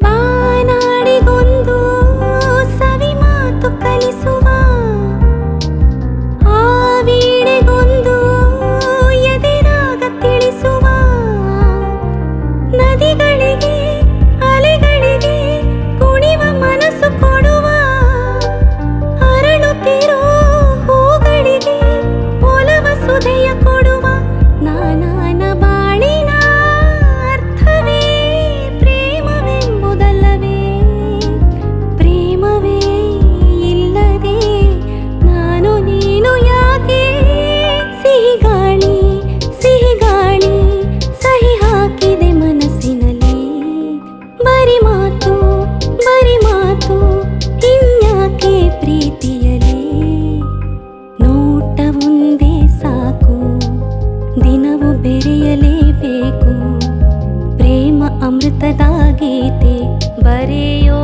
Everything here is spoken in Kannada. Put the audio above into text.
ಬಾನಾಡಿಗೊಂದು ಸವಿ ಮಾತು ಕಲಿಸುವ ಆ ವೀಣೆಗೊಂದು ಎದಿರಾಗ ತಿಳಿಸುವ ನದಿಗಳಿಗೆ ಅಲೆಗಳಿಗೆ ಕುಣಿವ ಮನಸ್ಸು ಕೊಡುವ ಅರಳುತ್ತಿರೋ ಹೂಗಳಿಗೆ ಒಲವ ಸುಧೆಯ ಕೊಡುವ ನಾನಾನ ಬಾಳಿನ ಅರ್ಥವೇ ಪ್ರೇಮವೆಂಬುದಲ್ಲವೇ ಪ್ರೇಮವೇ ಇಲ್ಲದೆ ನಾನು ನೀನು ಯಾಕೆ ಸಿಹಿಗಾಳಿ ಸಿಹಿಗಾಳಿ ಸಹಿ ಹಾಕಿದೆ ಮನಸ್ಸಿನಲ್ಲಿ ಬರಿ ಮಾತು ಇನ್ಯಾಕೆ ಪ್ರೀತಿಯಲಿ ನೋಟವೊಂದೇ ಸಾಕು ದಿನವೂ ಬೆರೆಯಲೇಬೇಕು ಪ್ರೇಮ ಅಮೃತದ ಗೀತೆ ಬರೆಯೋ